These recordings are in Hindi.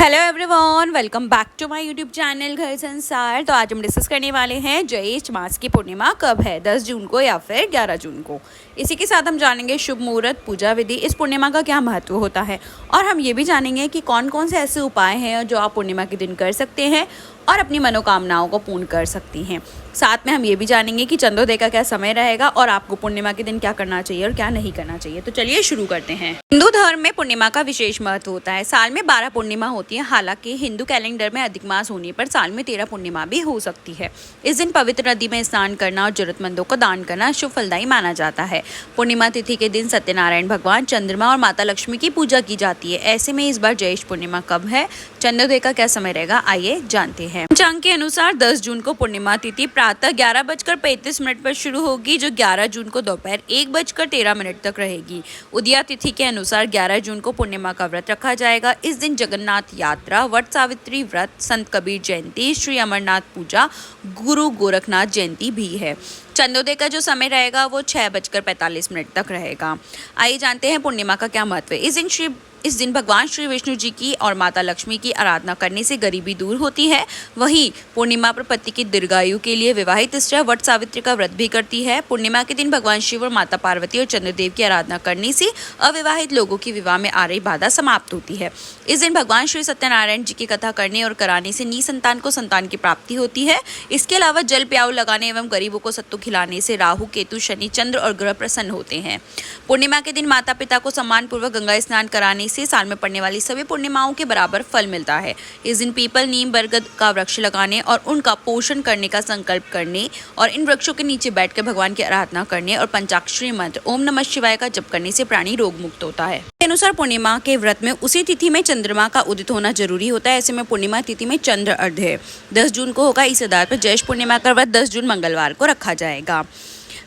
Hello everyone, welcome back to my YouTube channel Ghar Sansar. तो आज हम डिस्कस करने वाले हैं ज्येष्ठ मास की पूर्णिमा कब है, 10 जून को या फिर 11 जून को। इसी के साथ हम जानेंगे शुभ मुहूर्त, पूजा विधि, इस पूर्णिमा का क्या महत्व होता है और हम ये भी जानेंगे कि कौन कौन से ऐसे उपाय हैं जो आप पूर्णिमा के दिन कर सकते हैं और अपनी मनोकामनाओं को पूर्ण कर सकती हैं। साथ में हम ये भी जानेंगे कि चंद्रोदय का क्या समय रहेगा और आपको पूर्णिमा के दिन क्या करना चाहिए और क्या नहीं करना चाहिए। तो चलिए शुरू करते हैं। हिंदू धर्म में पूर्णिमा का विशेष महत्व होता है। साल में 12 पूर्णिमा होती है। हालांकि हिंदू कैलेंडर में अधिक मास होने पर साल में 13 पूर्णिमा भी हो सकती है। इस दिन पवित्र नदी में स्नान करना और जरूरतमंदों को दान करना शुभ फलदायी माना जाता है। पूर्णिमा तिथि के दिन सत्यनारायण भगवान, चंद्रमा और माता लक्ष्मी की पूजा की जाती है। ऐसे में इस बार ज्येष्ठ पूर्णिमा कब है, चंद्रोदय का क्या समय रहेगा, आइए जानते हैं। पंचांग के अनुसार 10 जून को पूर्णिमा तिथि प्रातः 11:35 पर शुरू होगी, जो 11 जून को दोपहर 1:13 तक रहेगी। उदया तिथि के अनुसार 11 जून को पूर्णिमा का व्रत रखा जाएगा। इस दिन जगन्नाथ यात्रा, वट सावित्री व्रत, संत कबीर जयंती, श्री अमरनाथ पूजा, गुरु गोरखनाथ जयंती भी है। चंद्रोदय का जो समय रहेगा वो 6:45 तक रहेगा। आइए जानते हैं पूर्णिमा का क्या महत्व है। इस दिन भगवान श्री विष्णु जी की और माता लक्ष्मी की आराधना करने से गरीबी दूर होती है। वहीं पूर्णिमा पर पति की दीर्घायु के लिए विवाहित स्त्रियां वट सावित्री का व्रत भी करती है। पूर्णिमा के दिन भगवान शिव और माता पार्वती और चंद्रदेव की आराधना करने से अविवाहित लोगों की विवाह में आ रही बाधा समाप्त होती है। इस दिन भगवान श्री सत्यनारायण जी की कथा करने और कराने से निसंतान को संतान की प्राप्ति होती है। इसके अलावा जल प्याऊ लगाने एवं गरीबों को सत्तू खिलाने से राहु, केतु, शनि, चंद्र और ग्रह प्रसन्न होते हैं। पूर्णिमा के दिन माता पिता को सम्मान पूर्वक गंगा स्नान कराने से साल में पड़ने वाली सभी पूर्णिमाओं के बराबर फल मिलता है। इस दिन पीपल, नीम, बरगद का वृक्ष लगाने और उनका पोषण करने का संकल्प करने और इन वृक्षों के नीचे बैठकर भगवान की आराधना करने और पंचाक्षरी मंत्र ओम नमः शिवाय का जप करने से प्राणी रोग मुक्त होता है। के अनुसार पूर्णिमा के व्रत में उसी तिथि में चंद्रमा का उदित होना जरूरी होता है। ऐसे में पूर्णिमा तिथि में चंद्र अर्ध है 10 जून को होगा। इस आधार पर ज्येष्ठ पूर्णिमा का व्रत 10 जून मंगलवार को रखा जाएगा।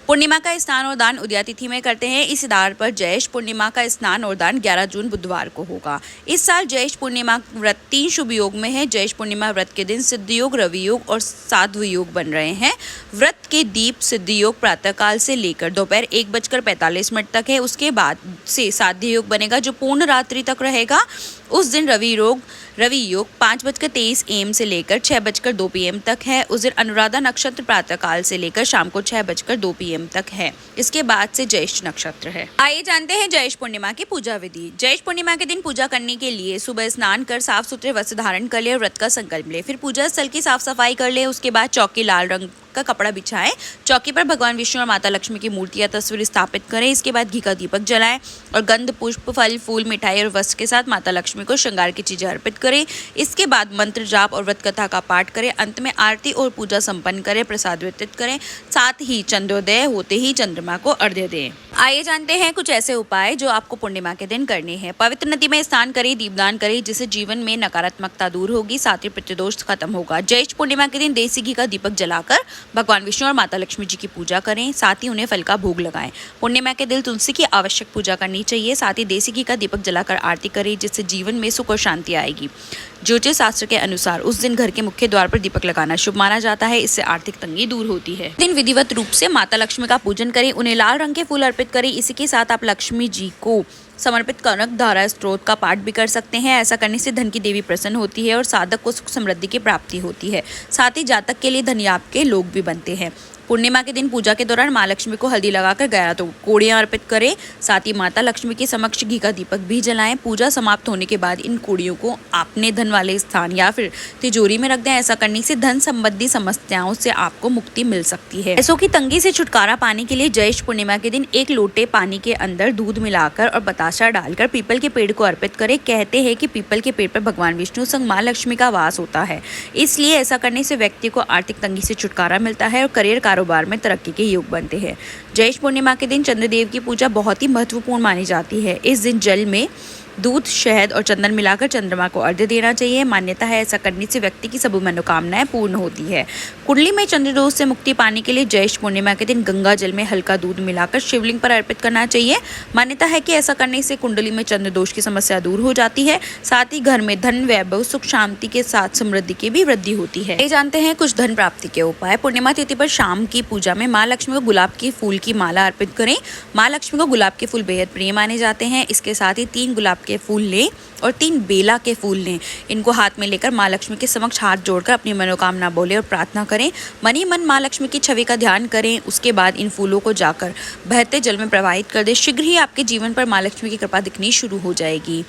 पूर्णिमा का स्नान और दान उदया तिथि में करते हैं। इस आधार पर ज्येष्ठ पूर्णिमा का स्नान और दान 11 जून बुधवार को होगा। इस साल ज्येष्ठ पूर्णिमा व्रत 3 शुभ योग में है। ज्येष्ठ पूर्णिमा व्रत के दिन सिद्ध योग, रवि योग और साध्व योग बन रहे हैं। व्रत के दीप सिद्ध योग प्रातःकाल से लेकर दोपहर 1:45 तक है। उसके बाद से साध्य योग बनेगा जो पूर्ण रात्रि तक रहेगा। उस दिन रवि योग 5:23 AM से लेकर 6:02 PM तक है। उस दिन अनुराधा नक्षत्र प्रातःकाल से लेकर शाम को 6:02 PM तक है। इसके बाद से ज्येष्ठ नक्षत्र है। आइए जानते हैं ज्येष्ठ पूर्णिमा की पूजा विधि। ज्येष्ठ पूर्णिमा के दिन पूजा करने के लिए सुबह स्नान कर साफ सुथरे वस्त्र धारण कर ले और व्रत का संकल्प ले। फिर पूजा स्थल की साफ सफाई कर ले। उसके बाद चौकी लाल रंग का कपड़ा बिछाएं। चौकी पर भगवान विष्णु और माता लक्ष्मी की मूर्ति या तस्वीर स्थापित करें। इसके बाद घी का दीपक जलाएं और गंध, पुष्प, फल, फूल, मिठाई और वस्त्र के साथ माता लक्ष्मी को श्रृंगार की चीजें अर्पित करें। इसके बाद मंत्र जाप और व्रत कथा का पाठ करें। अंत में आरती और पूजा संपन्न करें, प्रसाद वितरित करें। साथ ही चंद्रोदय होते ही चंद्रमा को अर्घ्य दें। आइए जानते हैं कुछ ऐसे उपाय जो आपको पूर्णिमा के दिन करने हैं। पवित्र नदी में स्नान करें, दीपदान करें, जिससे जीवन में नकारात्मकता दूर होगी, साथ ही पितृदोष खत्म होगा। ज्येष्ठ पूर्णिमा के दिन देसी घी का दीपक जलाकर भगवान विष्णु और माता लक्ष्मी जी की पूजा करें। साथ ही उन्हें फल का भोग लगाएं। पूर्णिमा के दिन तुलसी की आवश्यक पूजा करनी चाहिए। साथ ही देसी घी का दीपक जलाकर आरती करें, जिससे जीवन में सुख और शांति आएगी। ज्योतिष शास्त्र के अनुसार उस दिन घर के मुख्य द्वार पर दीपक लगाना शुभ माना जाता है। इससे आर्थिक तंगी दूर होती है। दिन विधिवत रूप से माता लक्ष्मी का पूजन करें, उन्हें लाल रंग के फूल अर्पित करें। इसी के साथ आप लक्ष्मी जी को समर्पित कनक धारा स्त्रोत का पाठ भी कर सकते हैं। ऐसा करने से धन की देवी प्रसन्न होती है और साधक को सुख समृद्धि की प्राप्ति होती है। साथ ही जातक के लिए धनलाभ के योग भी बनते हैं। पूर्णिमा के दिन पूजा के दौरान माँ लक्ष्मी को हल्दी लगाकर 11 कोड़ियाँ अर्पित करें। साथ ही माता लक्ष्मी के समक्ष घी का दीपक भी जलाएं। पूजा समाप्त होने के बाद इन कोड़ियों को अपने धन वाले स्थान या फिर तिजोरी में रख दें। ऐसा करने से धन संबंधी समस्याओं से आपको मुक्ति मिल सकती है। पैसों की तंगी से छुटकारा पाने के लिए ज्येष्ठ पूर्णिमा के दिन 1 लोटे पानी के अंदर दूध मिलाकर और बताशा डालकर पीपल के पेड़ को अर्पित करें। कहते हैं कि पीपल के पेड़ पर भगवान विष्णु संग माँ लक्ष्मी का वास होता है। इसलिए ऐसा करने से व्यक्ति को आर्थिक तंगी से छुटकारा मिलता है और करियर कारोबार में तरक्की के योग बनते हैं। ज्येष्ठ पूर्णिमा के दिन चंद्रदेव की पूजा बहुत ही महत्वपूर्ण मानी जाती है। इस दिन जल में दूध, शहद और चंदन मिलाकर चंद्रमा को अर्घ्य देना चाहिए। मान्यता है ऐसा करने से व्यक्ति की सभी मनोकामनाएं पूर्ण होती है। कुंडली में चंद्रदोष से मुक्ति पाने के लिए ज्येष्ठ पूर्णिमा के दिन गंगा जल में हल्का दूध मिलाकर शिवलिंग पर अर्पित करना चाहिए। मान्यता है कि ऐसा करने से कुंडली में चंद्रदोष की समस्या दूर हो जाती है। साथ ही घर में धन, वैभव, सुख, शांति के साथ समृद्धि की भी वृद्धि होती है। ये जानते हैं कुछ धन प्राप्ति के उपाय। पूर्णिमा तिथि पर शाम की पूजा में माँ लक्ष्मी को गुलाब के फूल की माला अर्पित करें। माँ लक्ष्मी को गुलाब के फूल बेहद प्रिय माने जाते हैं। इसके साथ ही 3 गुलाब के फूल लें और 3 बेला के फूल लें। इनको हाथ में लेकर माँ लक्ष्मी के समक्ष हाथ जोड़कर अपनी मनोकामना बोले और प्रार्थना करें। मन ही मन माँ लक्ष्मी की छवि का ध्यान करें। उसके बाद इन फूलों को जाकर बहते जल में प्रवाहित कर दें। शीघ्र ही आपके जीवन पर माँ लक्ष्मी की कृपा दिखनी शुरू हो जाएगी।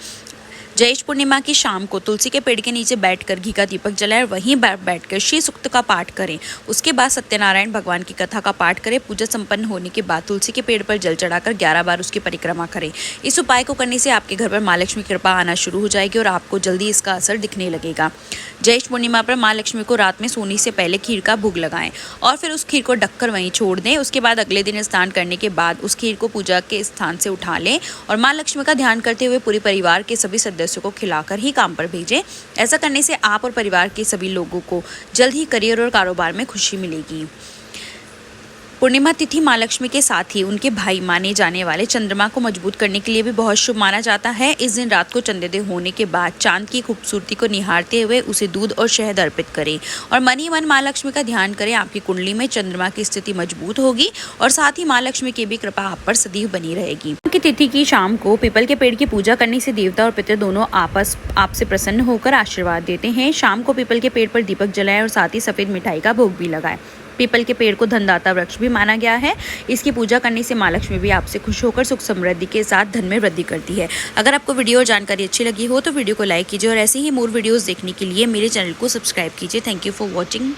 जयेश पूर्णिमा की शाम को तुलसी के पेड़ के नीचे बैठकर घी का दीपक जलाएं और वहीं बैठकर श्री सूक्त का पाठ करें। उसके बाद सत्यनारायण भगवान की कथा का पाठ करें। पूजा संपन्न होने के बाद तुलसी के पेड़ पर जल चढ़ाकर 11 बार उसकी परिक्रमा करें। इस उपाय को करने से आपके घर पर माँ लक्ष्मी की कृपा आना शुरू हो जाएगी और आपको जल्दी इसका असर दिखने लगेगा। जयेश पूर्णिमा पर माँ लक्ष्मी को रात में सोने से पहले खीर का भोग लगाएं और फिर उस खीर को ढककर वहीं छोड़ दें। उसके बाद अगले दिन स्नान करने के बाद उस खीर को पूजा के स्थान से उठा लें और माँ लक्ष्मी का ध्यान करते हुए पूरे परिवार के सभी सदस्यों को खिलाकर ही काम पर भेजें। ऐसा करने से आप और परिवार के सभी लोगों को जल्द ही करियर और कारोबार में खुशी मिलेगी। पूर्णिमा तिथि माँ लक्ष्मी के साथ ही उनके भाई माने जाने वाले चंद्रमा को मजबूत करने के लिए भी बहुत शुभ माना जाता है। इस दिन रात को चंद्रोदय होने के बाद चांद की खूबसूरती को निहारते हुए उसे दूध और शहद अर्पित करें और मन ही मन माँ लक्ष्मी का ध्यान करें। आपकी कुंडली में चंद्रमा की स्थिति मजबूत होगी और साथ ही माँ लक्ष्मी की भी कृपा आप पर सदैव बनी रहेगी। की तिथि की शाम को पीपल के पेड़ की पूजा करने से देवता और पितृ दोनों आपसे प्रसन्न होकर आशीर्वाद देते हैं। शाम को पीपल के पेड़ पर दीपक जलाएं और साथ ही सफेद मिठाई का भोग भी लगाएं। पीपल के पेड़ को धनदाता वृक्ष भी माना गया है। इसकी पूजा करने से माँ लक्ष्मी भी आपसे खुश होकर सुख समृद्धि के साथ धन में वृद्धि करती है। अगर आपको वीडियो और जानकारी अच्छी लगी हो तो वीडियो को लाइक कीजिए और ऐसे ही मोर वीडियोस देखने के लिए मेरे चैनल को सब्सक्राइब कीजिए। Thank you for watching.